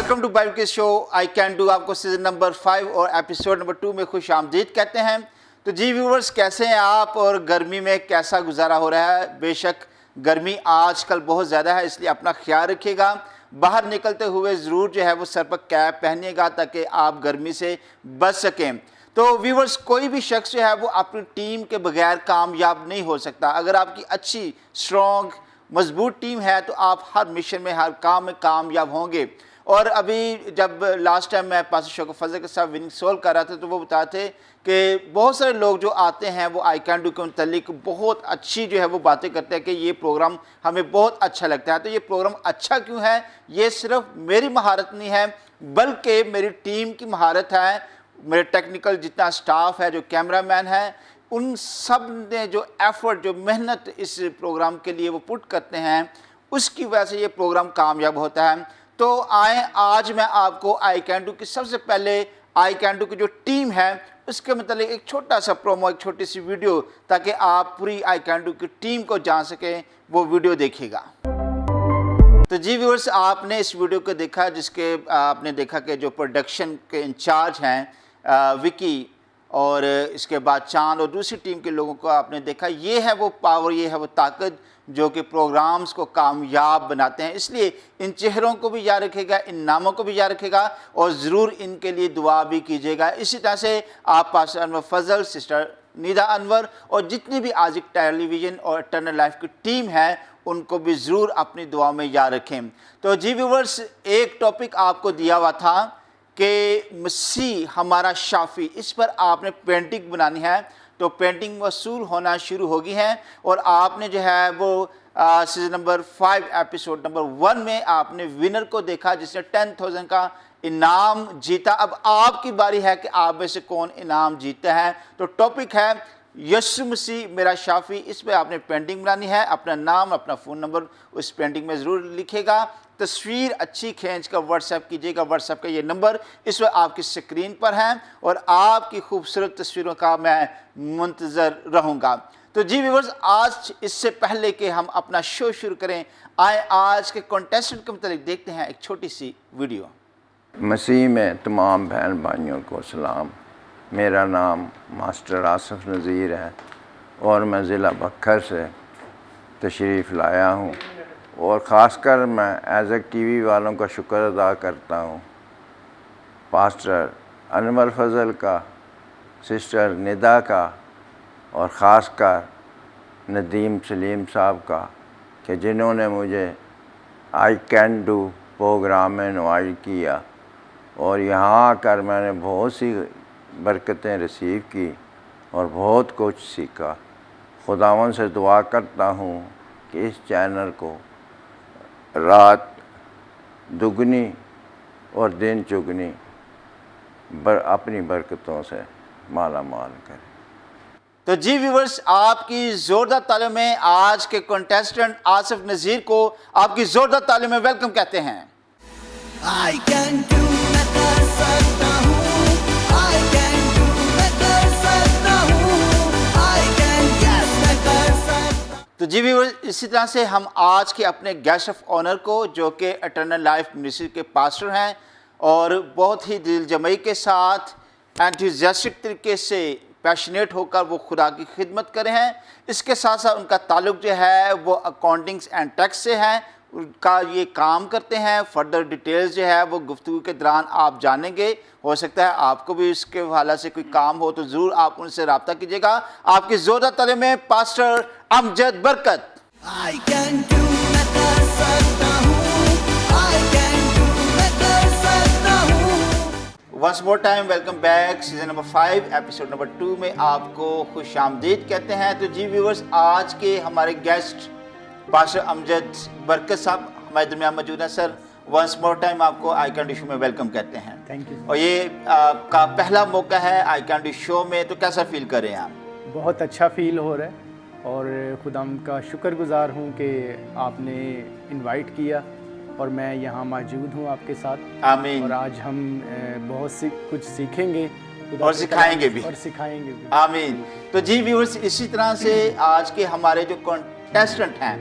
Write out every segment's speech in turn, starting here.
Welcome to vibe के show I can do. आपको season number 5 और एपिसोड नंबर 2 में खुश आमदीद कहते हैं। तो जी व्यूवर्स, कैसे हैं आप और गर्मी में कैसा गुजारा हो रहा है? बेशक गर्मी आजकल बहुत ज़्यादा है, इसलिए अपना ख्याल रखिएगा। बाहर निकलते हुए ज़रूर जो है वो सर पर कैप पहनिएगा ताकि आप गर्मी से बच सकें। तो व्यूवर्स, कोई भी शख्स जो है वो अपनी टीम के बगैर कामयाब नहीं हो सकता। अगर आपकी अच्छी स्ट्रॉन्ग मजबूत टीम है तो आप हर मिशन में हर काम में कामयाब होंगे। और अभी जब लास्ट टाइम मैं पास शौकत फजल के साथ विनिंग सोल्व कर रहा था तो वो बताते कि बहुत सारे लोग जो आते हैं वो आई कैन डू के मुतल्लिक बहुत अच्छी जो है वो बातें करते हैं कि ये प्रोग्राम हमें बहुत अच्छा लगता है। तो ये प्रोग्राम अच्छा क्यों है? ये सिर्फ मेरी महारत नहीं है बल्कि मेरी टीम की महारत है। मेरे टेक्निकल जितना स्टाफ है, जो कैमरामैन है, उन सब ने जो एफर्ट, जो मेहनत इस प्रोग्राम के लिए वो पुट करते हैं, उसकी वजह से ये प्रोग्राम कामयाब होता है। तो आए, आज मैं आपको आई कैन डू की सबसे पहले आई कैन डू की जो टीम है उसके मतलब एक छोटा सा प्रोमो, एक छोटी सी वीडियो, ताकि आप पूरी आई कैन डू की टीम को जान सकें। वो वीडियो देखिएगा। तो जी व्यूअर्स, आपने इस वीडियो को देखा जिसके आपने देखा कि जो प्रोडक्शन के इंचार्ज हैं विकी और इसके बाद चांद और दूसरी टीम के लोगों को आपने देखा। ये है वो पावर, ये है वो ताकत जो कि प्रोग्राम्स को कामयाब बनाते हैं। इसलिए इन चेहरों को भी याद रखेगा, इन नामों को भी याद रखेगा और ज़रूर इनके लिए दुआ भी कीजिएगा। इसी तरह से आप पास्टर अनवर फजल, सिस्टर निदा अनवर और जितनी भी आज टेलीविज़न और इटर्नल लाइफ की टीम है उनको भी ज़रूर अपनी दुआ में याद रखें। तो जी व्यूअर्स, एक टॉपिक आपको दिया हुआ था कि मसीह हमारा शाफी, इस पर आपने पेंटिंग बनानी है। तो पेंटिंग वसूल होना शुरू होगी है और आपने जो है वो सीजन नंबर 5 एपिसोड नंबर 1 में आपने विनर को देखा जिसने 10,000 का इनाम जीता। अब आपकी बारी है कि आप में से कौन इनाम जीता है। तो टॉपिक है यीशु मसीह मेरा शाफी। इस पर आपने पेंटिंग बनानी है। अपना नाम, अपना फ़ोन नंबर उस पेंटिंग में ज़रूर लिखेगा। तस्वीर अच्छी खींच कर व्हाट्सएप कीजिएगा। व्हाट्सएप का ये नंबर इस वक्त आपकी स्क्रीन पर है और आपकी खूबसूरत तस्वीरों का मैं मुंतज़र रहूँगा। तो जी व्यूअर्स, आज इससे पहले कि हम अपना शो शुरू करें, आए आज के कॉन्टेस्टेंट के मुताबिक देखते हैं एक छोटी सी वीडियो। मसीह में तमाम बहन भाइयों को सलाम। मेरा नाम मास्टर आसिफ नज़ीर है और मैं ज़िला बखर से तशरीफ़ लाया हूँ और ख़ासकर मैं एज़ ए टीवी वालों का शुक्र अदा करता हूँ, पास्टर अनवर फजल का, सिस्टर निदा का और ख़ासकर नदीम सलीम साहब का कि जिन्होंने मुझे आई कैन डू प्रोग्राम में इनवाइट किया और यहाँ आकर मैंने बहुत सी बरकतें रिसीव की और बहुत कुछ सीखा। खुदावन से दुआ करता हूँ कि इस चैनल को रात दुगनी और दिन चुगनी अपनी बरकतों से माला माल करे। तो जी व्यूवर्स, आपकी ज़ोरदार तालियों में आज के कॉन्टेस्टेंट आसिफ नज़ीर को आपकी ज़ोरदार तालियों में वेलकम कहते हैं। I can do, मैं कर सकता हूँ। I can do, मैं कर सकता हूँ। I can, yes, मैं कर सकता हूँ। तो जी व्यूअर्स, इसी तरह से हम आज के अपने गेस्ट ऑफ ऑनर को, जो कि इटर्नल लाइफ मिनिस्ट्री के पास्टर हैं और बहुत ही दिल जमई के साथ एंथुसियास्टिक तरीके से पैशनेट होकर वो खुदा की खिदमत करे हैं। इसके साथ साथ उनका ताल्लुक़ जो है वो अकाउंटिंग्स एंड टैक्स से है, उनका ये काम करते हैं। फर्दर डिटेल्स जो है वो गुफ्तगू के दौरान आप जानेंगे। हो सकता है आपको भी इसके हवाले से कोई काम हो तो ज़रूर आप उनसे रब्ता कीजिएगा। आपकी ज़ोरदार तालियों में पास्टर अमजद बरकत। I can do, मैं कर सकता हूँ। I can do, मैं कर सकता हूँ। Once more time welcome back. Season number 5 episode number 2 में आपको खुश आमदीद कहते हैं। तो जी व्यूवर्स, आज के हमारे गेस्ट पास्टर अमजद बरकत साहब हमारे दरमियान मौजूद हैं। सर, वंस मोर टाइम आपको आई कैन डू शो में वेलकम कहते हैं। Thank you. और ये आपका पहला मौका है आई कैन डू शो में, तो कैसा फील कर रहे हैं आप? बहुत अच्छा फील हो रहा है और खुदाम का शुक्रगुजार हूँ कि आपने इनवाइट किया और मैं यहाँ मौजूद हूँ आपके साथ। आमीन। और आज हम बहुत सी कुछ सीखेंगे और सिखाएंगे भी। आमीन। तो जी व्यूअर्स, इसी तरह से आज के हमारे जो कॉन्टेस्टेंट हैं,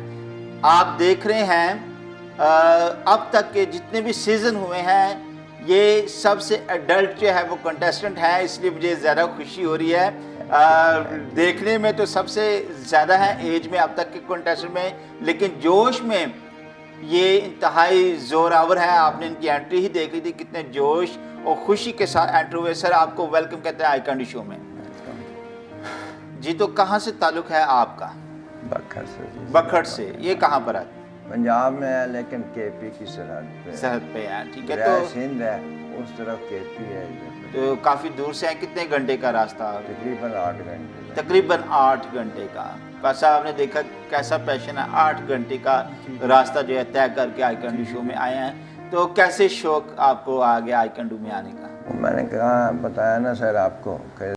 आप देख रहे हैं اب تک کے جتنے بھی سیزن ہوئے ہیں یہ سب سے ایڈلٹ جو ہے وہ کنٹیسٹنٹ ہے، اس لیے مجھے زیادہ خوشی ہو رہی ہے۔ دیکھنے میں تو سب سے زیادہ ہے ایج میں اب تک کے کنٹیسٹنٹ میں، لیکن جوش میں یہ انتہائی زور آور ہے۔ آپ نے ان کی انٹری ہی دیکھ لی تھی، کتنے جوش اور خوشی کے ساتھ انٹر ہوئے۔ سر آپ کو ویلکم کہتے ہیں آئی کینڈی شو میں۔ جی تو کہاں سے تعلق ہے آپ کا؟ بکھر سے جی، بکھڑ سے، یہ کہاں پر ہے؟ پنجاب میں ہے لیکن کے پی کی سرحد پہ، سرحد پہ ہے، ٹھیک ہے۔ دریائے تو سندھ ہے اس طرف کے پی ہے ادھر پہ۔ تو کافی دور سے ہیں، کتنے گھنٹے کا راستہ؟ تقریباً 8 گھنٹے کا۔ تقریباً 8 گھنٹے کا۔ پیسہ آپ نے دیکھا کیسا پیشن ہے، 8 گھنٹے کا راستہ جو ہے طے کر کے آئی کینڈی شو میں آئے ہیں۔ تو کیسے شوق آپ کو آ گیا آئی کینڈی میں آنے کا؟ میں نے کہا بتایا نا سر آپ کو کہ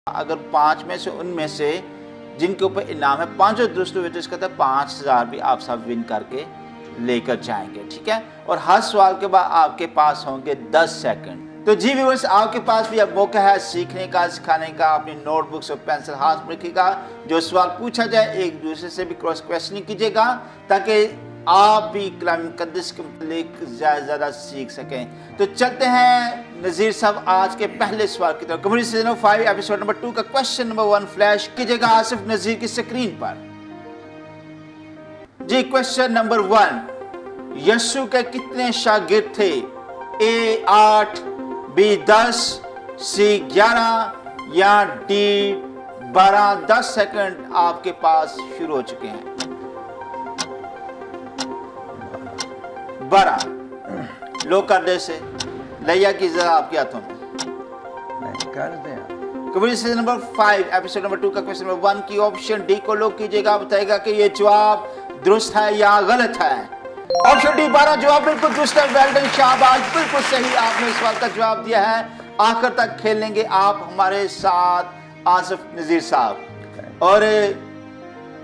اگر 5 میں سے ان میں سے جن کے اوپر انعام ہے 5 درست ہوئے تو اس کا تھا 5000 بھی آپ سب ون کر کے لے کر جائیں گے، ٹھیک ہے۔ اور ہر سوال کے بعد آپ کے پاس ہوں گے 10 سیکنڈ۔ تو جی ویورز آپ کے پاس بھی اب موقع ہے سیکھنے کا، سکھانے کا۔ اپنی نوٹ بکس اور پینسل ہاتھ میں رکھیے گا، جو سوال پوچھا جائے ایک دوسرے سے بھی کراس کویسچننگ کیجیے گا تاکہ آپ بھی کلام مقدس کے متعلق زیادہ سیکھ سکیں۔ تو چلتے ہیں نذیر صاحب آج کے پہلے سوال کی طرف۔ کمیونٹی سیزن 5 ایپیسوڈ نمبر 2 کا کویسچن نمبر 1 فلیش کیجیے گا آصف نذیر کی سکرین پر۔ جی کویسچن نمبر 1، یسوع کے کتنے شاگرد تھے؟ اے 8، بی 10، سی 11 یا ڈی 12؟ 10 سیکنڈ آپ کے پاس شروع ہو چکے ہیں۔ 12 لو کر دے سے لیا کی ذرا آپ کے ہاتھوں میں نہیں کر دیں۔ Community season number 5 episode number 2 کا کویسچن نمبر 1 کی آپشن ڈی کو لو کیجئے گا، بتائے گا کہ یہ جواب درست ہے یا غلط ہے۔ آپشن ڈی 12 جواب بالکل درست ہے، ویل ڈن، شاباش، بالکل صحیح آپ نے اس سوال کا جواب دیا ہے۔ آخر تک کھیلیں گے آپ ہمارے ساتھ آصف نذیر صاحب، اور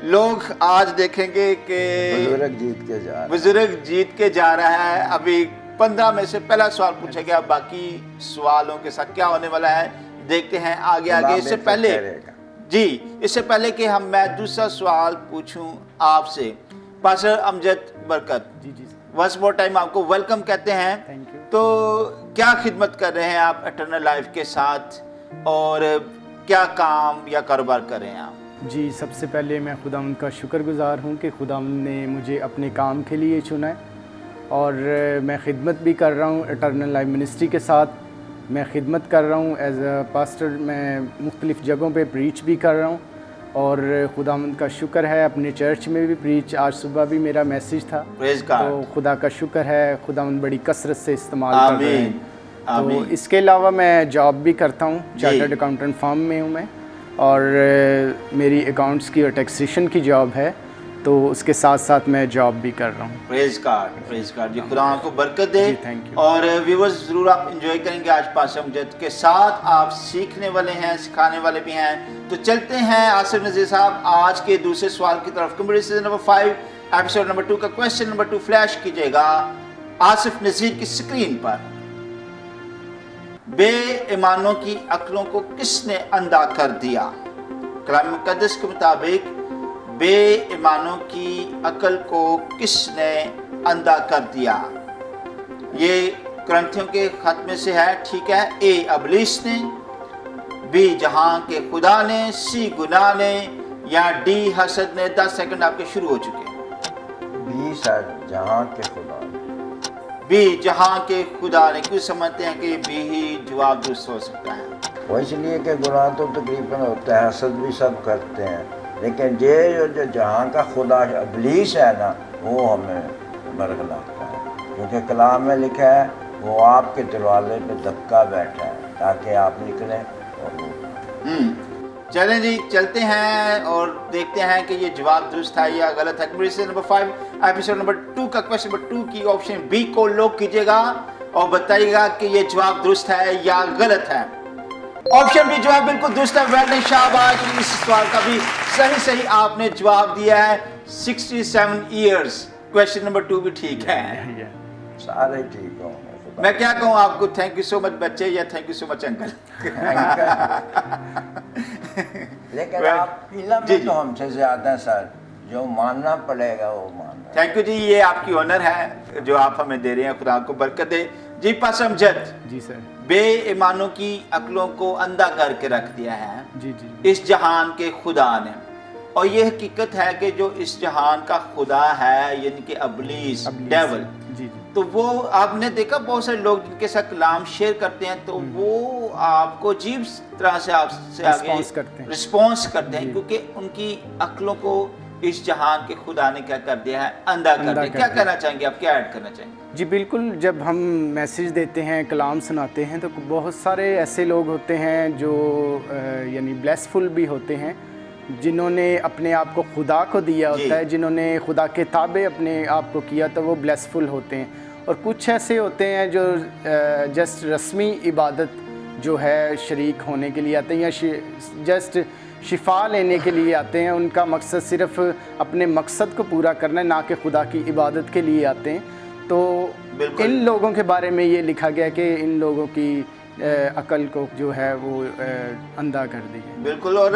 لوگ آج دیکھیں گے کہ بزرگ جیت کے جا رہا ہے۔ بزرگ جیت کے جا رہا ہے۔ ابھی 15 में से पहला सवाल पूछा गया, बाकी सवालों के साथ क्या होने वाला है देखते हैं आगे आगे। इससे पहले जी, इससे पहले कि मैं दूसरा सवाल पूछूं आपसे, पास्टर अमजद बरकत जी जी वंस मोर टाइम आपको वेलकम कहते हैं। Thank you. तो क्या खिदमत कर रहे हैं आप इटर्नल लाइफ के साथ, और क्या काम या कारोबार कर रहे हैं आप? जी, सबसे पहले मैं खुदावंद का शुक्रगुज़ार हूँ कि खुदावंद ने मुझे अपने काम के लिए चुना है, और मैं खिदमत भी कर रहा हूँ इटर्नल लाइफ मिनिस्ट्री के साथ। मैं खिदमत कर रहा हूँ एज अ पास्टर, मैं मुख्तलिफ़ जगहों पे प्रीच भी कर रहा हूँ, और खुदावंद का शुक्र है अपने चर्च में भी प्रीच, आज सुबह भी मेरा मैसेज था। Praise God. तो खुदा का शुक्र है, खुदावंद बड़ी कसरत से इस्तेमाल कर रहे हैं। तो आमीन। इसके अलावा मैं जॉब भी करता हूँ, चार्टर्ड अकाउंटेंट फर्म में हूँ मैं, और मेरी अकाउंट्स की और टैक्सेशन की जॉब है, तो उसके साथ साथ मैं जॉब भी कर रहा हूँ। प्रेज़ गॉड जी, खुदा आपको बरकत दे। जी, thank you। और व्यूअर्स ज़रूर आप एंजॉय करेंगे आज पास्टर अमजद के साथ, आप सीखने वाले हैं, सिखाने वाले भी हैं। तो चलते हैं आसिफ नज़ीर साहब आज के दूसरे सवाल की तरफ। Comedy season number 5 episode number 2 का क्वेश्चन नंबर 2 फ्लैश कीजिएगा आसिफ नज़ीर की स्क्रीन पर। बेईमानों की अक्लों को किसने अंधा कर दिया? कलाम मुक़द्दस के मुताबिक बेईमानों की अकल को किसने अंधा कर दिया? ये कुरिन्थियों के खत में से है, ठीक है। ए अबलीस ने, बी जहां के खुदा ने, सी गुनाह ने, या डी हसद ने। 10 सेकंड आपके शुरू हो चुके हैं। बी सर जहाँ के खुदा बी जहां के खुदा ने। क्यों समझते हैं कि बी ही जवाब दुरुस्त हो सकता है? वो इसलिए कि गुनाह तो तकरीबन होता है, हसद भी सब करते हैं, लेकिन ये जो जहाँ का खुदा इब्लीस है ना, वो हमें बरगलाता है, क्योंकि कलाम में लिखा है वो आपके दरवाजे पे धक्का बैठा है ताकि आप निकलें। और वो चलें जी, चलते हैं और देखते हैं कि ये जवाब दुरुस्त है या गलत है। Comedy season number 5 episode number 2 का क्वेश्चन नंबर 2 की ऑप्शन बी को लॉक कीजिएगा और बताइएगा कि ये जवाब दुरुस्त है या गलत है। ऑप्शन बी जवाब बिल्कुल दुरुस्त है। वेल डन, शाबाश। इस सवाल का भी सही आपने जवाब दिया है। 67 इयर्स। क्वेश्चन नंबर 2 भी ठीक है। सारे ठीक होंगे। मैं क्या कहूँ आपको, थैंक यू सो मच बच्चे, या thank you so much uncle. लेकिन आप इल्म में तो हमसे ज्यादा सर, जो मानना पड़ेगा वो मानना। थैंक यू जी, ये आपकी ऑनर है जो आप हमें दे रहे हैं, खुदा आपको बरकत दे। जी पास्टर अमजद, जी सर। बेईमानों की अक्लों को अंधा करके रख दिया है जी जी इस जहान के खुदा ने, और ये हकीकत है कि जो इस जहान का खुदा है यानी कि इब्लीस, डेविल, जी जी तो वो आपने देखा बहुत सारे लोग जिनके साथ कलाम शेयर करते हैं तो वो आपको अजीब तरह से आपसे आगे रिस्पॉन्स करते हैं, क्योंकि उनकी अक्लों को इस जहान के खुदा ने क्या कर दिया है, अंधा कर दिया। क्या कहना चाहेंगे आप, क्या ऐड करना चाहेंगे? जी बिल्कुल, जब हम मैसेज देते हैं, कलाम सुनाते हैं, तो बहुत सारे ऐसे लोग होते हैं जो यानी ब्लेसफुल भी होते हैं, जिन्होंने अपने आप को खुदा को दिया होता है, जिन्होंने खुदा के ताबे अपने आप को किया, तो वो ब्लेसफुल होते हैं। और कुछ ऐसे होते हैं जो जस्ट रस्मी इबादत जो है शरीक होने के लिए आते हैं, या जस्ट शिफा लेने के लिए आते हैं। उनका मकसद सिर्फ अपने मकसद को पूरा करना है, ना कि खुदा की इबादत के लिए आते हैं। तो इन लोगों के बारे में ये लिखा गया कि इन लोगों की अकल को जो है वो अंधा कर दी है। बिल्कुल, और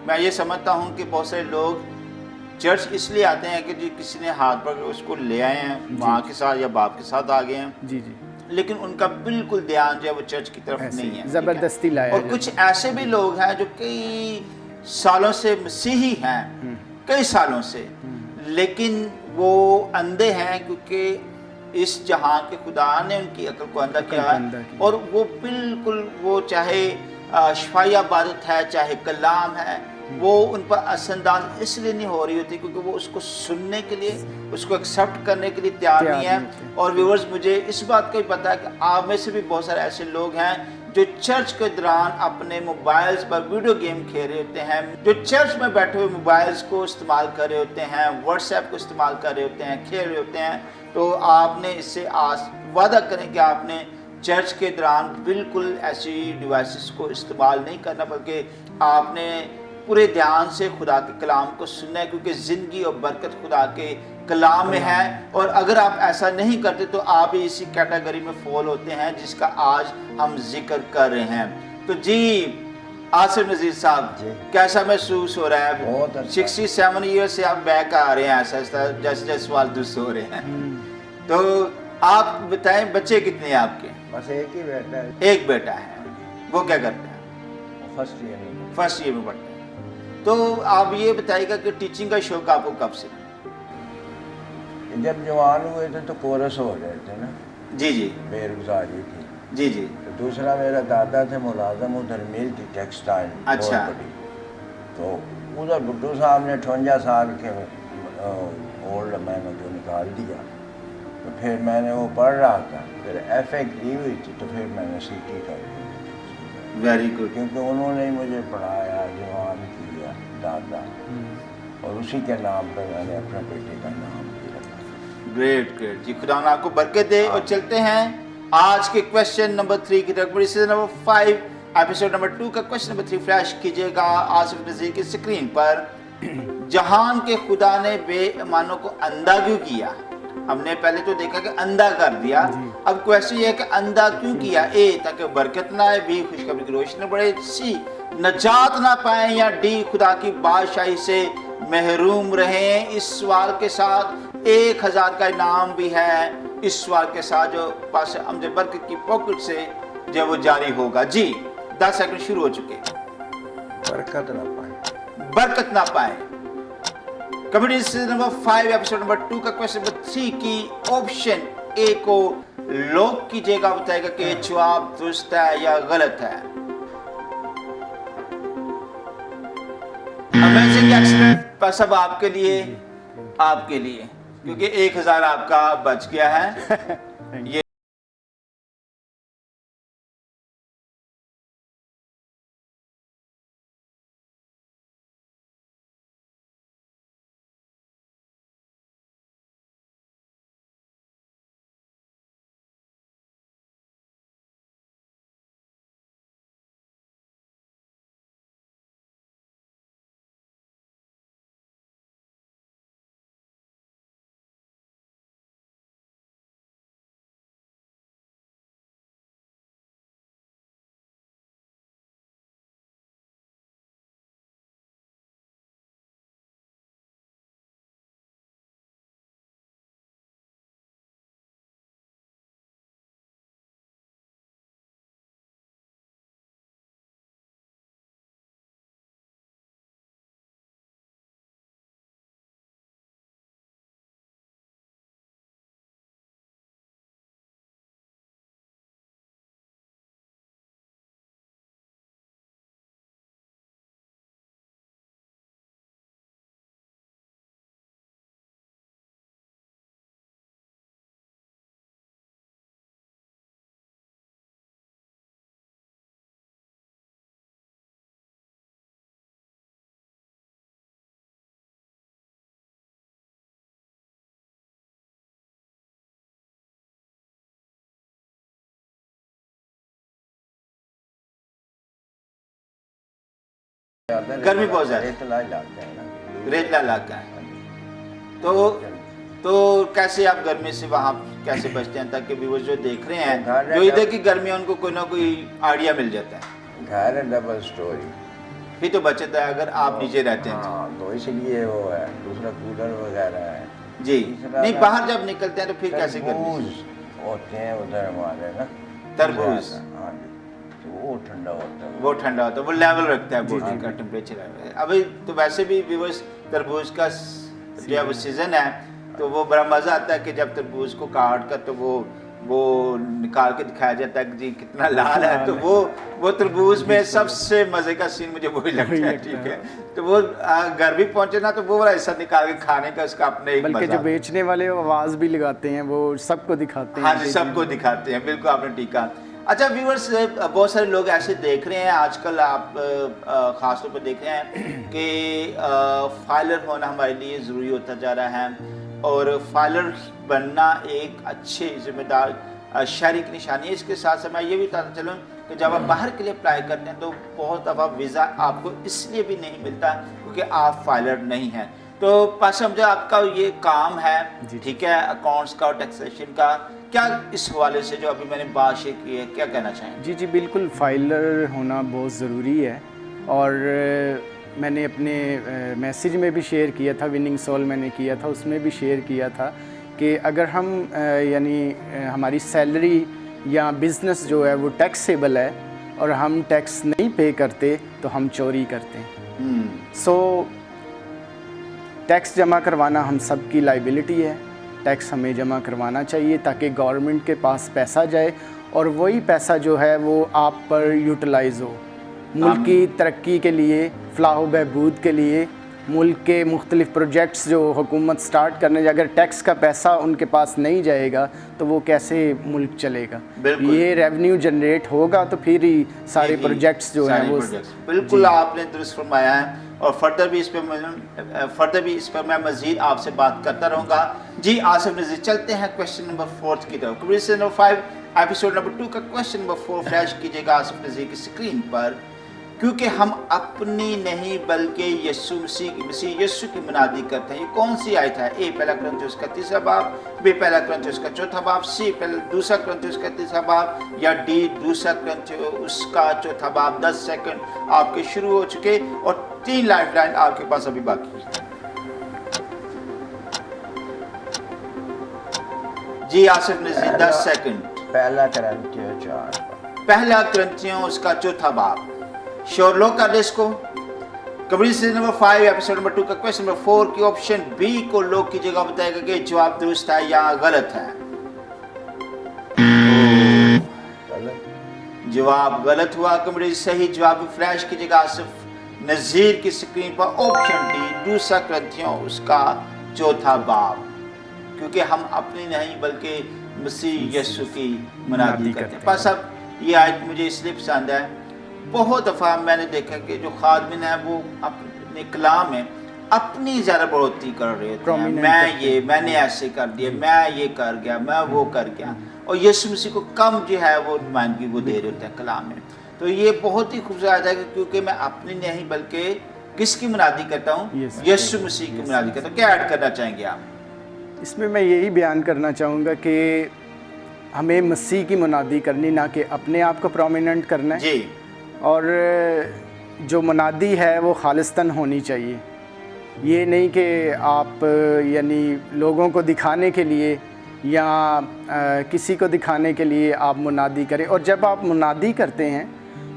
मैं ये समझता हूँ कि बहुत सारे लोग चर्च इसलिए आते हैं कि जी किसी ने हाथ पकड़ उसको ले आए हैं, माँ के साथ या बाप के साथ आ गए हैं, जी जी, लेकिन उनका बिल्कुल ध्यान जो है वो चर्च की तरफ नहीं है, ज़बरदस्ती लाया। और कुछ ऐसे भी लोग हैं जो कई सालों से मसीही हैं, कई सालों से, लेकिन वो अंधे हैं क्योंकि इस जहां के खुदा ने उनकी अकल को अंधा किया है। और वो बिल्कुल, वो चाहे शफाई इबादत है, चाहे कलाम है, वो उन पर असरअंदाज इसलिए नहीं हो रही होती क्योंकि वो उसको सुनने के लिए, उसको एक्सेप्ट करने के लिए तैयार नहीं है। और व्यूअर्स, मुझे इस बात का भी पता है कि आप में से भी बहुत सारे ऐसे लोग हैं जो चर्च के दौरान अपने मोबाइल्स पर वीडियो गेम खेल रहे होते हैं, जो चर्च में बैठे हुए मोबाइल्स को इस्तेमाल कर रहे होते हैं, व्हाट्सएप को इस्तेमाल कर रहे होते हैं, खेल रहे होते हैं। तो आपने इससे वादा करें कि आपने चर्च के दौरान बिल्कुल ऐसी डिवाइसेस को इस्तेमाल नहीं करना, बल्कि आपने पूरे ध्यान से खुदा के कलाम को सुनना है, क्योंकि ज़िंदगी और बरकत खुदा के کلام میں ہے، اور اگر آپ ایسا نہیں کرتے تو آپ بھی اسی کیٹیگری میں فال ہوتے ہیں جس کا آج ہم ذکر کر رہے ہیں۔ تو جی آصف نذیر صاحب، جی۔ کیسا محسوس ہو رہا ہے؟ بہت اچھا۔ 67 ایئر سے آپ بیک آ رہے ہیں، ایسا ایسا جیسے جیسے سوال درست ہو رہے ہیں۔ تو آپ بتائیں بچے کتنے ہیں آپ کے؟ بس ایک ہی بیٹا ہے، ایک بیٹا ہے، وہ کیا کرتے ہیں؟ فرسٹ ایئر میں۔ فرسٹ ایئر میں پڑھتے ہیں۔ تو آپ یہ بتائیے گا کہ ٹیچنگ کا شوق آپ کو کب سے؟ جب جوان ہوئے تھے تو کورس ہو رہے تھے نا، جی جی بے روزگاری تھی۔ جی جی تو دوسرا میرا دادا تھے ملازم، ادھر مل تھی ٹیکسٹائل اچھا۔ بہت بڑی۔ تو ادھر بھٹو صاحب نے 58 سال کے اولڈ میں نے جو نکال دیا، تو پھر میں نے وہ پڑھ رہا تھا، پھر ایف اے کی ہوئی تھی، تو پھر میں نے سی ٹی کر دی، ویری گڈ۔ کیونکہ انہوں نے ہی مجھے پڑھایا، جوان کیا دادا، اور اسی کے نام پہ میں نے اپنے بیٹے کا نام بھی رکھا۔ گریٹ گریٹ جی، خدا آپ کو برکت دے۔ اور چلتے ہیں آج کے کویسچن نمبر 3 کی طرف۔ سیزن نمبر 5 ایپیسوڈ نمبر 2 کا کویسچن نمبر 3 فلیش کیجئے گا آصف نذیر کی اسکرین پر۔ جہان کے خدا نے بے ایمانوں کو اندھا کیوں کیا؟ ہم نے پہلے تو دیکھا کہ اندھا کر دیا، اب کویسچن یہ ہے کہ اندھا کیوں کیا؟ اے تاکہ برکت نہ آئے، بی خوشخبری کی روشنی بڑھے، سی نجات نہ پائیں، یا ڈی خدا کی بادشاہی سے محروم رہیں۔ اس سوال کے ساتھ 1000 کا انعام بھی ہے، اس سوال کے ساتھ جو پاس امجد برکت کی پاکٹ سے جو وہ جاری ہوگا۔ جی 10 سیکنڈ شروع ہو چکے۔ برکت نہ پائے، برکت نہ پائیں۔ Comedy season number 5 episode number 2 کا کویسچن نمبر 3 کی آپشن اے کو لوک کیجئے گا، بتائے گا کہ جواب درست ہے یا غلط ہے۔ امیزنگ ایکسلنٹ، سب آپ کے لیے، آپ کے لیے، کیونکہ 1000 آپ کا بچ گیا ہے۔ یہ گرمی بہت زیادہ ہے، ریتلا علاقہ ہے نا، ریتلا علاقہ ہے، تو کیسے آپ گرمی سے وہاں کیسے بچتے ہیں تاکہ ویورز جو دیکھ رہے ہیں جو ادھر کی گرمی ہے ان کو کوئی نہ کوئی آئیڈیا مل جاتا ہے؟ گھر ہے ڈبل سٹوری، پھر تو بچت ہے اگر آپ نیچے رہتے ہیں تو۔ ہاں، تو اس لیے وہ ہے، دوسرا کولر وغیرہ ہے۔ جی نہیں، باہر جب نکلتے ہیں تو پھر کیسے گرمی؟ تربوز ہوتے ہیں ادھر ہمارے نا، تربوز، ہاں جی، تو وہ ٹھنڈا ہوتا ہے، وہ ٹھنڈا ہوتا ہے، وہ لیول رکھتا ہے باڈی کا ٹیمپریچر۔ ابھی تو ویسے بھی ویورز تربوز کا جو ہے وہ سیزن ہے، تو وہ بڑا مزہ آتا ہے کہ جب تربوز کو کاٹ کر تو وہ نکال کے دکھایا جاتا ہے کہ جی کتنا لال ہے، تو وہ تربوز میں سب سے مزے کا سین مجھے وہی لگتا ہے، ٹھیک ہے۔ تو وہ گھر بھی پہنچے نا تو وہ والا حصہ نکال کے کھانے کا اس کا اپنے ایک بلکہ مزہ، جو بیچنے والے آواز بھی لگاتے ہیں وہ سب کو دکھاتے ہیں۔ ہاں جی، سب کو دکھاتے ہیں، بالکل آپ نے ٹھیک کہا۔ اچھا ویورز، بہت سارے لوگ ایسے دیکھ رہے ہیں آج کل، آپ خاص طور پہ دیکھ رہے ہیں کہ فائلر ہونا ہمارے لیے ضروری ہوتا جا رہا ہے، اور فائلر بننا ایک اچھے ذمہ دار شہری کی نشانی ہے۔ اس کے ساتھ ساتھ میں یہ بھی بتاتا چلوں کہ جب آپ باہر کے لیے اپلائی کرتے ہیں تو بہت دفعہ ویزا آپ کو اس لیے بھی نہیں ملتا کیونکہ آپ فائلر نہیں ہیں۔ تو پاسا جو آپ کا یہ کام ہے جی۔ ٹھیک ہے اکاؤنٹس کا اور ٹیکسیشن کا، کیا اس حوالے سے جو ابھی میں نے بات شیئر کی ہے کیا کہنا چاہیں گے؟ جی بالکل، فائلر ہونا بہت ضروری ہے، اور میں نے اپنے میسیج میں بھی شیئر کیا تھا، وننگ سول میں نے کیا تھا، اس میں بھی شیئر کیا تھا کہ اگر ہم یعنی ہماری سیلری یا بزنس جو ہے وہ ٹیکسیبل ہے اور ہم ٹیکس نہیں پے کرتے تو ہم چوری کرتے ہیں۔ سو ٹیکس جمع کروانا ہم سب کی لائبلٹی ہے، ٹیکس ہمیں جمع کروانا چاہیے تاکہ گورنمنٹ کے پاس پیسہ جائے اور وہی پیسہ جو ہے وہ آپ پر یوٹیلائز ہو، ملک کی ترقی کے لیے، فلاح و بہبود کے لیے، ملک کے مختلف پروجیکٹس جو حکومت سٹارٹ کرنے، اگر ٹیکس کا پیسہ ان کے پاس نہیں جائے گا تو وہ کیسے ملک چلے گا؟ یہ ریونیو جنریٹ ہوگا تو پھر ہی سارے پروجیکٹس جو ہیں وہ بالکل آپ نے درست فرمایا ہے، اور فردر بھی اس پر میں مزید آپ سے بات کرتا رہوں گا۔ جی آصف نذیر، چلتے ہیں کویسچن نمبر 4 کی طرف۔ کویسچن نمبر 5 ایپیسوڈ نمبر 2 کا کویسچن نمبر 4 فلیش کیجیے گا آصف نذیر کی اسکرین پر۔ کیونکہ ہم اپنی نہیں بلکہ مسیح یسوع کی منادی کرتے ہیں۔ یہ کون سی آیت ہے؟ اے پہلا کرنتھیوس کا 3 باب، بی پہلا کرنتھیوس کا 4 باب، سی دوسرا کرنتھیوس کا 3 باب، یا ڈی دوسرا کرنتھیوس کا 4 باب۔ 10 سیکنڈ آپ کے شروع ہو چکے اور 3 لائف لائن آپ کے پاس ابھی باقی ہے۔ جی آصف نذیر 10 سیکنڈ۔ پہلا کرنتھیوں 4 پہلا کرنتھیوں اس کا 4 باب۔ شور لو کر دے اس کو۔ کبھی سیزن نمبر 5 ایپیسوڈ نمبر 2 کا کویسچن نمبر 4 کی آپشن بی کو لوگ کیجیے گا، بتائے گا کہ جواب درست ہے یا غلط ہے۔ جواب غلط ہوا، کمری صحیح جواب فلیش کیجیے گا آصف نذیر کی سکرین پر۔ آپشن ڈی دوسرا کرنتھیوں اس کا 4 باب، کیونکہ ہم اپنی نہیں بلکہ مسیح یسوع کی منادی کرتے ہیں۔ پس اب یہ آیت مجھے اس لیے پسند ہے، بہت دفعہ میں نے دیکھا کہ جو خادمین ہیں وہ اپنے کلام میں اپنی زیادہ بڑھوتی کر رہے ہوتے ہیں، میں نے ایسے کر دیا، میں یہ کر گیا، میں وہ کر گیا، اور یسوع مسیح کو کم جو ہے وہ نمائندگی وہ دے رہے ہوتے ہیں کلام میں۔ تو یہ بہت ہی خوبصورت ہے کیونکہ میں اپنی نہیں بلکہ کس کی منادی کرتا ہوں؟ یسوع مسیح کی منادی کرتا ہوں۔ کیا ایڈ کرنا چاہیں گے آپ؟ اس میں میں یہی بیان کرنا چاہوں گا کہ ہمیں مسیح کی منادی کرنی، نہ کہ اپنے آپ کو پرومیننٹ کرنا ہے۔ جی، اور جو منادی ہے وہ خالصتاً ہونی چاہیے، یہ نہیں کہ آپ یعنی لوگوں کو دکھانے کے لیے یا کسی کو دکھانے کے لیے آپ منادی کریں، اور جب آپ منادی کرتے ہیں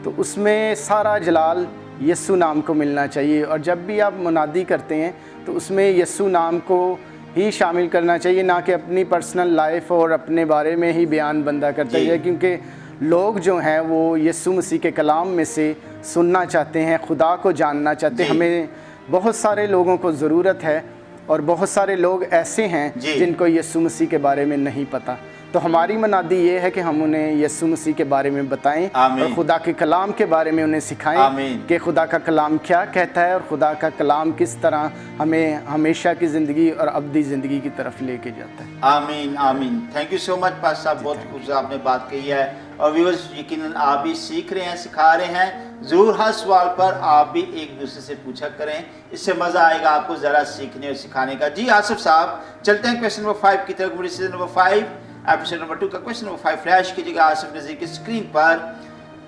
تو اس میں سارا جلال یسوع نام کو ملنا چاہیے، اور جب بھی آپ منادی کرتے ہیں تو اس میں یسوع نام کو ہی شامل کرنا چاہیے، نہ کہ اپنی پرسنل لائف اور اپنے بارے میں ہی بیان بندہ کرتا ہے، کیونکہ لوگ جو ہیں وہ یسوع مسیح کے کلام میں سے سننا چاہتے ہیں، خدا کو جاننا چاہتے ہیں۔ ہمیں بہت سارے لوگوں کو ضرورت ہے، اور بہت سارے لوگ ایسے ہیں جن کو یسوع مسیح کے بارے میں نہیں پتہ، تو ہماری منادی یہ ہے کہ ہم انہیں یسوع مسیح کے بارے میں بتائیں اور خدا کے کلام کے بارے میں انہیں سکھائیں کہ خدا کا کلام کیا کہتا ہے اور خدا کا کلام کس طرح ہمیں ہمیشہ کی زندگی اور ابدی زندگی کی طرف لے کے جاتا ہے۔ آمین آمین۔ تھینک یو سو مچ پاس صاحب، بہت خوبصورت آپ نے بات کہی ہے، اور ویورز یقیناً آپ بھی سیکھ رہے ہیں، سکھا رہے ہیں۔ ضرور ہر سوال پر آپ بھی ایک دوسرے سے پوچھا کریں، اس سے مزہ آئے گا آپ کو ذرا سیکھنے اور سکھانے کا۔ جی آصف صاحب، چلتے ہیں کویسچن نمبر 5 کی طرف۔ سیزن نمبر 5 ایپیسوڈ نمبر 2 کا کویسچن نمبر 5 فلیش کیجیے گا آصف نذیر کی اسکرین پر۔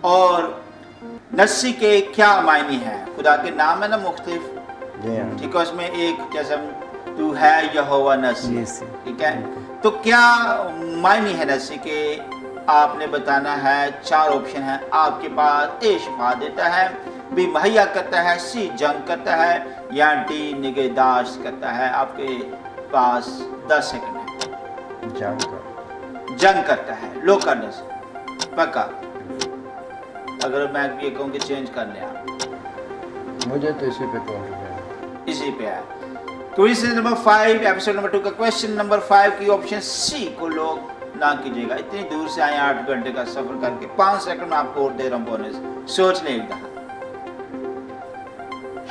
اور نسی کے کیا معنی ہیں؟ خدا کے نام ہے نا مختلف، ٹھیک ہے، اس میں ایک جیسے تو ہے یہوہ نسی، ٹھیک ہے، تو کیا معنی ہے نسی کے؟ آپ نے بتانا ہے۔ 4 آپشن ہیں آپ کے پاس۔ اے شفا دیتا ہے، بی مہیا کرتا ہے، سی جنگ کرتا ہے، یا ڈی نگہداشت کرتا ہے۔ آپ کے پاس 10 سیکنڈ ہے۔ جنگ کرتا ہے، لو کرنے سے پکا۔ اگر میں یہ کہوں کہ چینج کر لیں آپ، مجھے تو اسی پہ پہنچ گیا، اسی پہ ہے۔ کویسچن نمبر 5 ایپیسوڈ نمبر 2 کا کویسچن نمبر 5 کی آپشن سی کو لوگ نہ کیجیے گا۔ اتنی دور سے آئے 8 گھنٹے کا سفر کر کے، 5 سیکنڈ میں آپ کو اور دے رہا ہوں بونس، سوچ لیں گا۔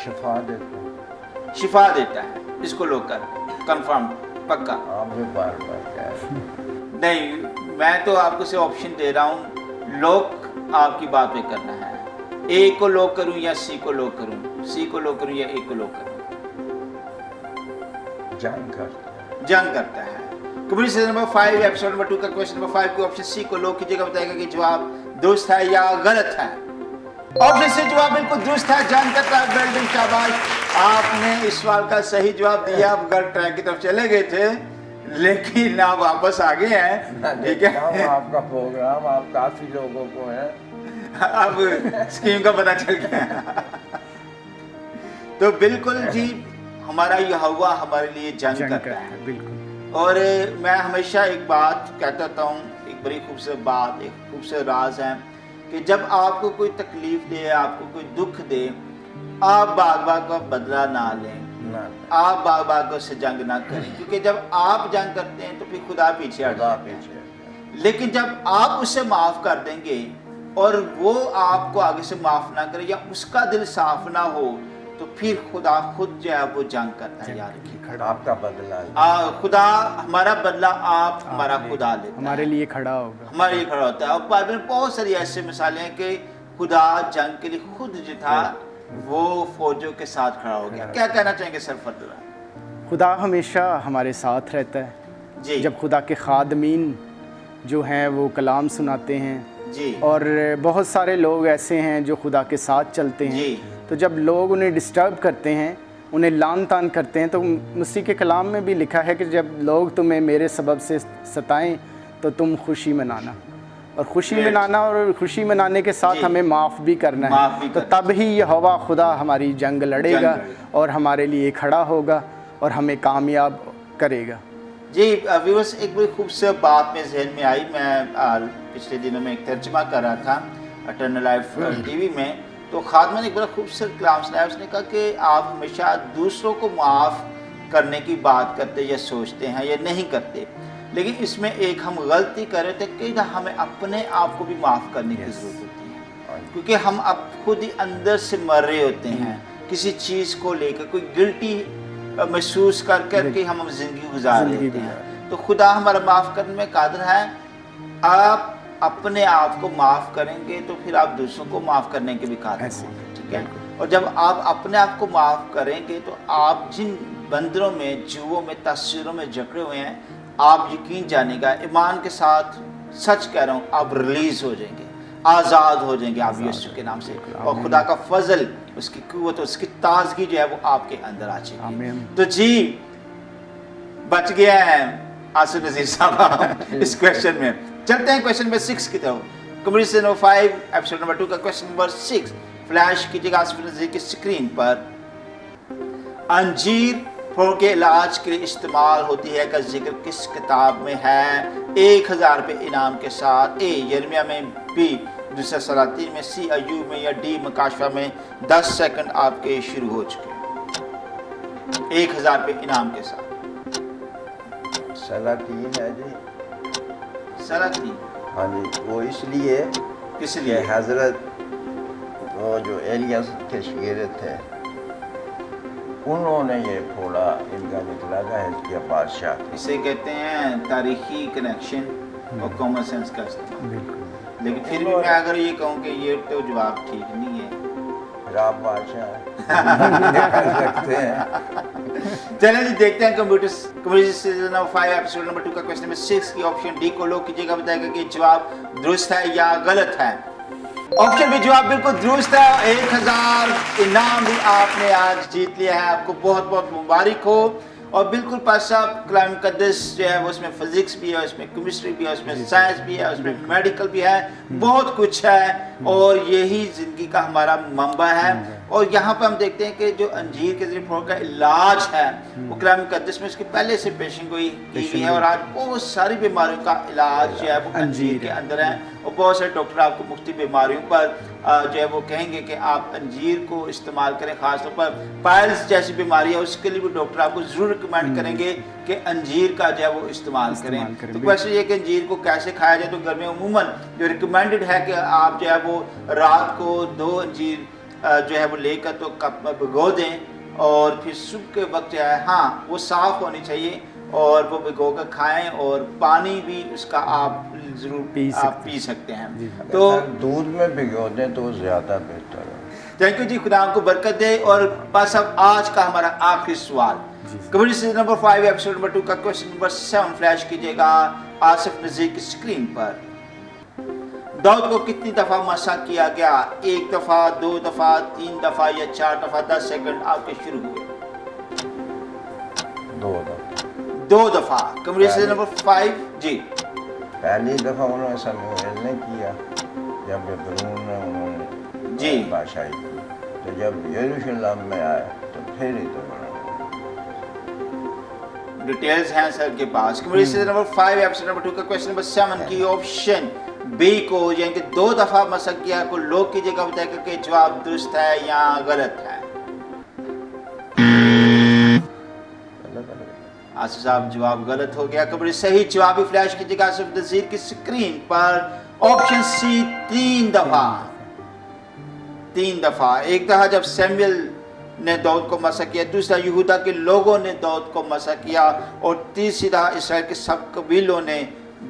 شفا دیتا ہے، شفا دیتا ہے، اس کو لوگ کر کنفرم پکا۔ آپ بھی بار بار کہہ رہے ہیں۔ نہیں، میں تو آپ کو سے آپشن دے رہا ہوں، لوگ آپ کی بات پہ کرنا ہے۔ اے کو لوگ کروں یا سی کو لوگ کروں، سی کو لوگ کروں یا اے کو لوگ کروں؟ जंग करते हैं। जंग करता है। Comment section number 5 episode number 2 का क्वेश्चन नंबर 5 को ऑप्शन सी को लॉक कीजिएगा, बताएगा कि जवाब दुरुस्त है या गलत है। ऑप्शन सी जवाब बिल्कुल दुरुस्त है, जंग करता है। वेल डन, शाबाश, आपने इस सवाल का सही जवाब दिया। आप गलत ट्रैक की तरफ चले गए थे लेकिन आप वापस आ गए हैं, ठीक है। आपका प्रोग्राम आप काफी लोगों को है, अब स्कीम का पता चल गया। तो बिल्कुल जी, हमारा यहोवा हमारे लिए जंग करता है। बिल्कुल। और मैं हमेशा एक बात कहता हूँ, एक बड़ी खूबसूरत बात, एक खूबसूरत राज है कि जब आपको कोई तकलीफ दे, आपको कोई दुख दे, आप बाग बाग का बदला ना लें, आप बाग बाग उससे जंग ना करें, क्योंकि जब आप जंग करते हैं तो फिर खुदा पीछे हट जाता है। लेकिन जब आप उसे माफ़ कर देंगे और वो आपको आगे से माफ़ ना करे या उसका दिल साफ ना हो, तो फिर खुदा खुद जो है वो जंग करता है। यार आपका बदला, खुदा हमारा बदला, आप हमारा खुदा लेता है, हमारे लिए खड़ा होगा, हमारे लिए खड़ा होता है। और बाइबल में बहुत सारी ऐसी मिसालें हैं कि खुदा जंग के लिए खुद जो था वो फौजों के साथ खड़ा हो गया। क्या कहना चाहेंगे सर फर्दर? खुदा हमेशा हमारे साथ रहता है जी। जब खुदा के खादमीन जो हैं वो कलाम सुनाते हैं जी। और बहुत सारे लोग ऐसे हैं जो खुदा के साथ चलते हैं जी। तो जब लोग उन्हें डिस्टर्ब करते हैं, उन्हें लान तान करते हैं, तो मसीह के कलाम में भी लिखा है कि जब लोग तुम्हें मेरे सबब से सताएं तो तुम खुशी मनाना, और खुशी मनाना और खुशी मनाने के साथ हमें माफ़ भी करना है। तो तब ही यहोवा खुदा हमारी जंग लड़ेगा और हमारे लिए खड़ा होगा और हमें कामयाब करेगा। जी व्यूअर्स, एक बड़ी खूबसूरत बात मेरे जहन में आई। मैं पिछले दिनों में एक तर्जमा कर रहा था इटर्नल लाइफ टीवी में, तो खादमा ने एक बड़ा खूबसूरत कलाम सुनाया। उसने कहा कि आप हमेशा दूसरों को माफ़ करने की बात करते या सोचते हैं या नहीं करते, लेकिन इसमें एक हम गलती कर रहे थे कि हमें अपने आप को भी माफ़ करने की ज़रूरत होती है, क्योंकि हम अब खुद ही अंदर से मर रहे होते हैं किसी चीज़ को लेकर, कोई गिल्टी महसूस कर करके हम ज़िंदगी गुजार रहे होते हैं। तो खुदा हमारा माफ़ करने में कादिर है। आप अपने आप को माफ़ करेंगे तो फिर आप दूसरों को माफ़ करने के भी कादिर हैं, ठीक है। और जब आप अपने आप को माफ़ करेंगे तो आप जिन बंदरों में, जुओं में, तस्वीरों में जकड़े हुए हैं, आप यकीन जानेगा, ईमान के साथ सच कह रहा हूँ, आप रिलीज़ हो जाएंगे, आज़ाद हो जाएंगे आप यीशु के नाम से, और खुदा का फजल, उसकी कुव्वत, उसकी ताजगी जो है वो आपके अंदर आ जाएगी। तो जी बच गया है आसिफ नज़ीर साहब इस क्वेश्चन में। चलते हैं क्वेश्चन नंबर 6 की तरफ। कम्युनिटी नंबर 5 एपिसोड नंबर 2 का क्वेश्चन नंबर 6 फ्लैश कीजिएगा आसिफ नज़ीर की स्क्रीन पर। अंजीर फलों के इलाज के लिए इस्तेमाल होती है का जिक्र किस किताब में है? 1000 रुपये इनाम के साथ। ए यिर्मयाह में, बी दूसरा सलातीन में, सी अय्यूब में, या डी मकाशवा में। 10 सेकंड आपके शुरू हो चुके। 1000 रुपये इनाम के साथ। सलातीन है जी। सलातीन, हाँ जी, वो इसलिए किस कि लिए? हजरत वो जो एलियस के शागिर्द थे उन्होंने ये फोड़ा, इनका निकला था हिजकिय्याह बादशाह। इसे कहते हैं तारीखी कनेक्शन और कॉमन सेंस का इस्तेमाल। लेकिन फिर भी मैं अगर ये कहूँ कि ये तो जवाब ठीक नहीं है, फिर आप बादशाह कर सकते हैं। चलिए जी देखते हैं computer season number 5 episode number 2 का क्वेश्चन नंबर 6 की ऑप्शन डी को लॉक कीजिएगा, बताएगा कि जवाब दुरुस्त है या गलत है। ऑप्शन भी जवाब बिल्कुल दुरुस्त है। 1000 इनाम भी आपने आज जीत लिया है, आपको बहुत बहुत मुबारक हो। और बिल्कुल पास साहब कलाम मुक़द्दस जो है वो उसमें फिजिक्स भी है, उसमें केमिस्ट्री भी है, उसमें साइंस भी है, उसमें मेडिकल भी है, बहुत कुछ है, और यही ज़िंदगी का हमारा मंबा है। और यहाँ पर हम देखते हैं कि जो अंजीर के ज़रिए फलों का इलाज है वो कलाम मुक़द्दस में इसकी पहले से पेशन गोई की गई है, और आज बहुत सारी बीमारियों का इलाज जो है वो अंजीर के अंदर है। और बहुत सारे डॉक्टर आपको मुख्तलिफ बीमारियों पर जो है वो कहेंगे कि आप अंजीर को इस्तेमाल करें। ख़ासतौर पर पाइल्स जैसी बीमारी है उसके लिए भी डॉक्टर आपको ज़रूर रिकमेंड करेंगे कि अंजीर का जो है वो इस्तेमाल करें। तो क्वेश्चन ये कि अंजीर को कैसे खाया जाए, तो घर में अमूमन जो रिकमेंडेड है कि आप जो है वो रात को 2 अंजीर जो है वो लेकर तो कप में भिगो दें, और फिर सुबह के वक्त जो है हाँ वो साफ़ होनी चाहिए और वो भिगो कर खाएँ, और पानी भी उसका आप ज़रूर पी सकते हैं। तो दूध में भिगो दें तो ज़्यादा बेहतर है। थैंक यू जी, खुदा आपको बरकत दे। और बस अब आज का हमारा आखिरी सवाल, kabaddi season number 5 episode number 2 का क्वेश्चन नंबर 7 फ्लैश कीजिएगा आसिफ नज़ीर की स्क्रीन पर। दाऊद को कितनी दफा मसा किया गया? 1 दफा, 2 दफा, 3 दफा या 4 दफा? 10 सेकंड आपके शुरू हुए। 2 दफा। कबड्डी सीजन नंबर 5 जी। पहली दफ़ा उन्होंने समूएल ने किया जब यब्रून ने उन्होंने जी बादशाही की, तो जब यरूशलेम में आए तो फिर ही तो डिटेल्स हैं सर के पास। Kabaddi season number 5 episode number 2 का क्वेश्चन नंबर 7 की ऑप्शन बी को यानी कि 2 दफा मसक किया को लोग कीजिएगा, बताएगा कि जवाब दुरुस्त है या गलत है। आसिफ साहब जवाब गलत हो गया। कबड्डी सही जवाब भी फ्लैश कीजिएगा आसिफ नज़ीर की स्क्रीन पर। ऑप्शन सी 3 दफा। 3 दफा। एक दफा जब सैमुएल ने दाऊद को मसा किया, दूसरा यहूदा के लोगों ने दाऊद को मसा किया और तीसरी दफा इसराइल के सब कबीलों ने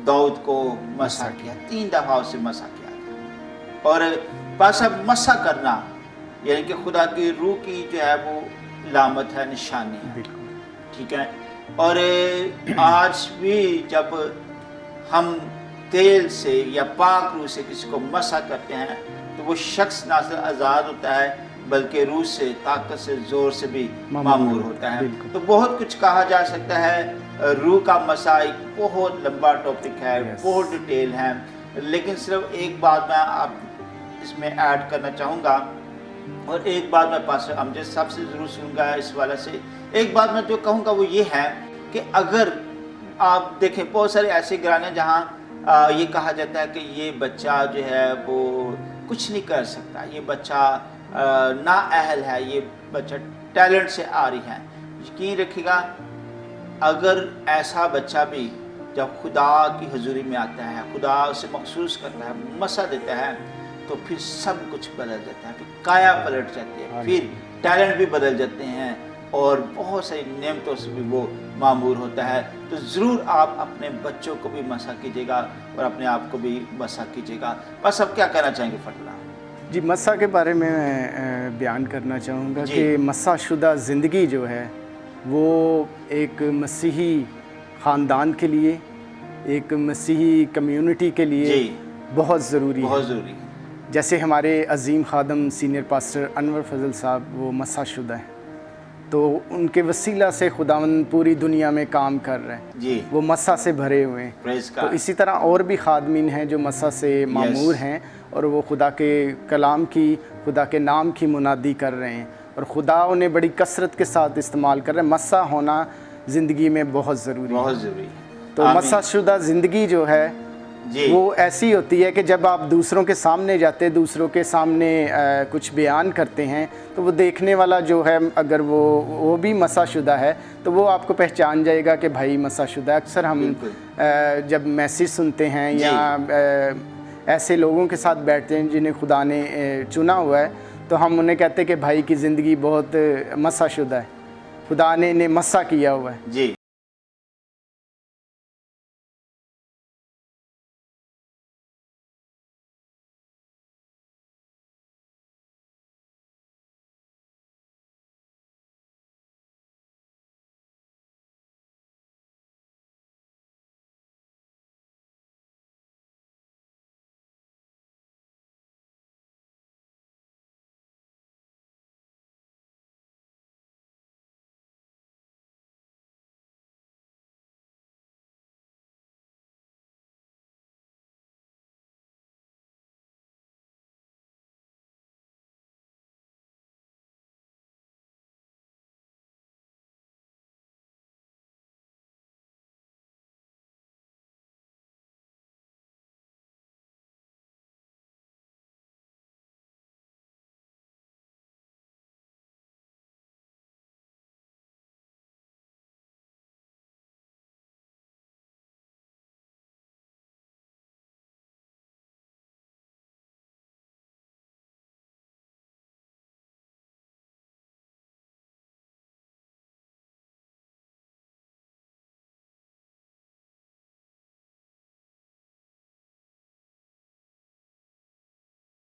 दाऊद को मसा किया। 3 दफा उसे मसा किया गया। और बस अब मसा करना यानी कि खुदा की रूह की जो है वो लामत है, निशानी है, ठीक है। और आज भी जब हम तेल से या पाक रूह से किसी को मसा करते हैं तो वो शख्स ना सिर्फ आज़ाद होता है बल्कि रूह से, ताकत से, ज़ोर से भी मामूर होता है। तो बहुत कुछ कहा जा सकता है। रूह का मसा एक बहुत लंबा टॉपिक है, बहुत डिटेल है, लेकिन सिर्फ एक बात मैं आप इसमें ऐड करना चाहूँगा और एक बात मैं पास्टर अमजद साहब से ज़रूर सुनूंगा इस वाले से। एक बात मैं जो कहूँगा वो ये है कि अगर आप देखें बहुत सारे ऐसे घराने जहाँ ये कहा जाता है कि ये बच्चा जो है वो कुछ नहीं कर सकता, ये बच्चा नाअहल है, ये बच्चा टैलेंट से आ रही है। यकीन रखिएगा अगर ऐसा बच्चा भी जब खुदा की हुजूरी में आता है, खुदा उसे महसूस करता है, मसा देता है, तो फिर सब कुछ बदल जाता है, फिर काया पलट जाती है, फिर टैलेंट भी बदल जाते हैं और बहुत सारी नेमतों से भी वो मामूर होता है। तो ज़रूर आप अपने बच्चों को भी मसा कीजिएगा और अपने आप को भी मसा कीजिएगा। बस अब क्या कहना चाहेंगे फटला जी? मसा के बारे में मैं बयान करना चाहूँगा कि मसा शुदा ज़िंदगी जो है वो एक मसीही ख़ानदान के लिए, एक मसीही कम्युनिटी के लिए बहुत ज़रूरी है। बहुत ज़रूरी है। जैसे हमारे अजीम खादम सीनियर पास्टर अनवर फजल साहब वो मसा शुदा हैं, तो उनके वसीला से खुदावंद पूरी दुनिया में काम कर रहे हैं जी, वो मसा से भरे हुए हैं। तो इसी तरह और भी खादमीन हैं जो मसा से मामूर हैं और वो खुदा के कलाम की, खुदा के नाम की मुनादी कर रहे हैं और खुदा उन्हें बड़ी कसरत के साथ इस्तेमाल कर रहे हैं। मसा होना ज़िंदगी में बहुत ज़रूरी है। तो मसा शुदा ज़िंदगी जो है वो ऐसी होती है कि जब आप दूसरों के सामने जाते, दूसरों के सामने कुछ बयान करते हैं तो वो देखने वाला जो है अगर वो भी मसा शुदा है तो वो आपको पहचान जाएगा कि भाई मसा शुदा। अक्सर हम जब मैसेज सुनते हैं या ऐसे लोगों के साथ बैठते हैं जिन्हें खुदा ने चुना हुआ है तो हम उन्हें कहते हैं कि भाई की ज़िंदगी बहुत मसा शुदा है, खुदा ने इन्हें मसा किया हुआ है जी।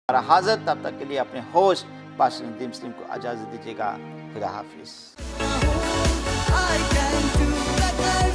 हाज़र तब तक के लिए अपने होस्ट पास्टर नदीम सलीम को इजाज़त दीजिएगा। खुदा हाफिज़। I can do मैं कर